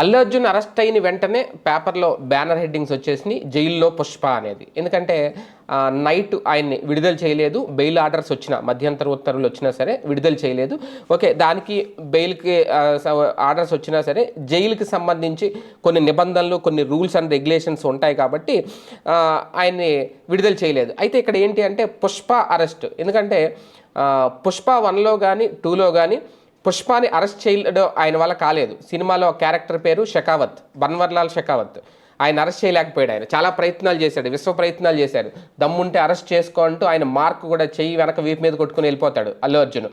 Allu Arjun arrest అయిన వెంటనే పేపర్లో బ్యానర్ హెడ్డింగ్స్ వచ్చేసినాయి, జైల్లో పుష్ప అనేది. ఎందుకంటే నైట్ ఆయన్ని విడుదల చేయలేదు, బెయిల్ ఆర్డర్స్ వచ్చినా, మధ్యంతర ఉత్తర్వులు వచ్చినా సరే విడుదల చేయలేదు. ఓకే, దానికి బెయిల్కి ఆర్డర్స్ వచ్చినా సరే జైలుకి సంబంధించి కొన్ని నిబంధనలు, కొన్ని రూల్స్ అండ్ రెగ్యులేషన్స్ ఉంటాయి కాబట్టి ఆయన్ని విడుదల చేయలేదు. అయితే ఇక్కడ ఏంటి అంటే పుష్ప అరెస్ట్. ఎందుకంటే పుష్ప 1లో కానీ 2లో కానీ పుష్పాని అరెస్ట్ చేయడం ఆయన వల్ల కాలేదు. సినిమాలో క్యారెక్టర్ పేరు షెకావత్, బన్వర్లాల్ షెకావత్. ఆయన అరెస్ట్ చేయలేకపోయాడు. ఆయన చాలా ప్రయత్నాలు చేశాడు, విశ్వ ప్రయత్నాలు చేశాడు. దమ్ముంటే అరెస్ట్ చేసుకో అంటూ ఆయన మార్క్ కూడా చెయ్యి వెనక వీపు మీద కొట్టుకుని వెళ్ళిపోతాడు అల్లు అర్జున్.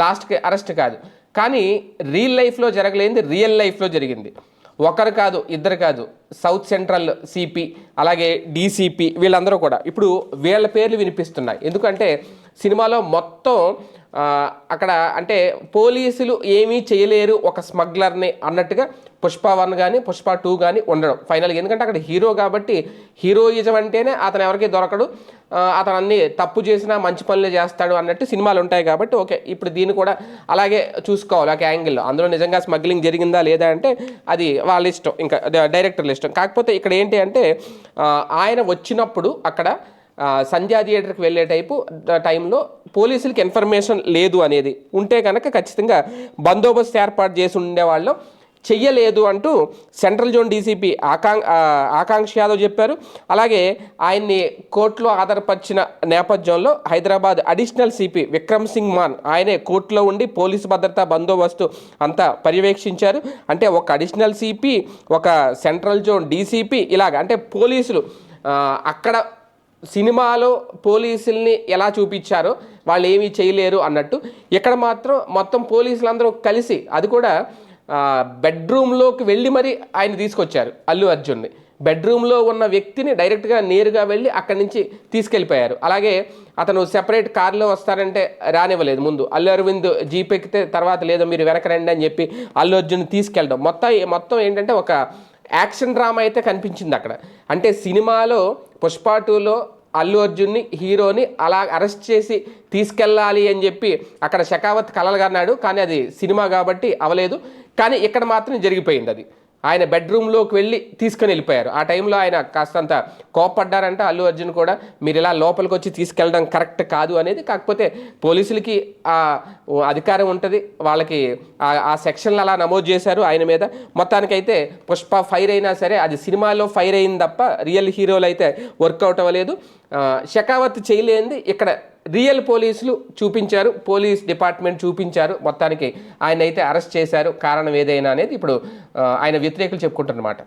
లాస్ట్కి అరెస్ట్ కాదు. కానీ రియల్ లైఫ్లో జరగలేనిది రియల్ లైఫ్లో జరిగింది. ఒకరు కాదు, ఇద్దరు కాదు, సౌత్ సెంట్రల్ సిపి, అలాగే డీసీపీ, వీళ్ళందరూ కూడా ఇప్పుడు వీళ్ళ పేర్లు వినిపిస్తున్నాయి. ఎందుకంటే సినిమాలో మొత్తం అక్కడ అంటే పోలీసులు ఏమీ చేయలేరు ఒక స్మగ్లర్ని అన్నట్టుగా పుష్ప 1 కానీ పుష్ప 2 కానీ ఉండడం ఫైనల్గా. ఎందుకంటే అక్కడ హీరో కాబట్టి హీరోయిజం అంటేనే అతను ఎవరికి దొరకడు, అతను అన్ని తప్పు చేసినా మంచి పనులు చేస్తాడు అన్నట్టు సినిమాలు ఉంటాయి కాబట్టి ఓకే, ఇప్పుడు దీన్ని కూడా అలాగే చూసుకోవాలి ఒక యాంగిల్లో. అందులో నిజంగా స్మగ్లింగ్ జరిగిందా లేదా అంటే అది వాళ్ళ ఇష్టం, ఇంకా డైరెక్టర్ల ఇష్టం. కాకపోతే ఇక్కడ ఏంటి అంటే ఆయన వచ్చినప్పుడు అక్కడ సంధ్యా థియేటర్కి వెళ్ళే టైంలో పోలీసులకి ఇన్ఫర్మేషన్ లేదు అనేది ఉంటే కనుక ఖచ్చితంగా బందోబస్తు ఏర్పాటు చేసి ఉండేవాళ్ళు. చెయ్యలేదు అంటూ సెంట్రల్ జోన్ డీసీపీ ఆకాంక్ష యాదవ్ చెప్పారు. అలాగే ఆయన్ని కోర్టులో ఆధారపరిచిన నేపథ్యంలో హైదరాబాద్ అడిషనల్ సిపి విక్రమ్ సింగ్ మాన్ ఆయనే కోర్టులో ఉండి పోలీసు భద్రతా బందోబస్తు అంతా పర్యవేక్షించారు. అంటే ఒక అడిషనల్ సిపి, ఒక సెంట్రల్ జోన్ డీసీపీ, ఇలాగ అంటే పోలీసులు అక్కడ సినిమాలో పోలీసుల్ని ఎలా చూపించారో వాళ్ళు ఏమీ చేయలేరు అన్నట్టు ఇక్కడ మాత్రం మొత్తం పోలీసులందరూ కలిసి, అది కూడా బెడ్రూమ్లోకి వెళ్ళి మరి ఆయన తీసుకొచ్చారు అల్లు అర్జున్ని. బెడ్రూమ్లో ఉన్న వ్యక్తిని డైరెక్ట్గా నేరుగా వెళ్ళి అక్కడి నుంచి తీసుకెళ్ళిపోయారు. అలాగే అతను సెపరేట్ కార్లో వస్తారంటే రానివ్వలేదు. ముందు అల్లు అరవింద్ జీప్ ఎక్కితే తర్వాత లేదో మీరు వెనక రండి అని చెప్పి అల్లు అర్జున్ తీసుకెళ్ళడం మొత్తం ఏంటంటే ఒక యాక్షన్ డ్రామా అయితే కనిపించింది అక్కడ. అంటే సినిమాలో పుష్ప 2లో అల్లు అర్జున్ని హీరోని అలా అరెస్ట్ చేసి తీసుకెళ్ళాలి అని చెప్పి అక్కడ షెకావత్ కలలుగన్నాడు, కానీ అది సినిమా కాబట్టి అవలేదు. కానీ ఇక్కడ మాత్రం జరిగిపోయింది అది. ఆయన బెడ్రూమ్లోకి వెళ్ళి తీసుకొని వెళ్ళిపోయారు. ఆ టైంలో ఆయన కాస్తంత కోపడ్డారంట అల్లు అర్జున్ కూడా, మీరు ఇలా లోపలికి వచ్చి తీసుకెళ్ళడం కరెక్ట్ కాదు అనేది. కాకపోతే పోలీసులకి ఆ అధికారం ఉంటుంది, వాళ్ళకి ఆ సెక్షన్లు అలా నమోదు చేశారు ఆయన మీద. మొత్తానికైతే పుష్ప ఫైర్ అయినా సరే అది సినిమాలో ఫైర్ అయింది తప్ప రియల్ హీరోలు అయితే వర్కౌట్ అవ్వలేదు. షెకావత్ చేయలేనిది ఇక్కడ రియల్ పోలీసులు చూపించారు, పోలీస్ డిపార్ట్మెంట్ చూపించారు. మొత్తానికి ఆయన అయితే అరెస్ట్ చేశారు. కారణం ఏదైనా అనేది ఇప్పుడు ఆయన వ్యతిరేకులు చెప్పుకుంటున్నమాట.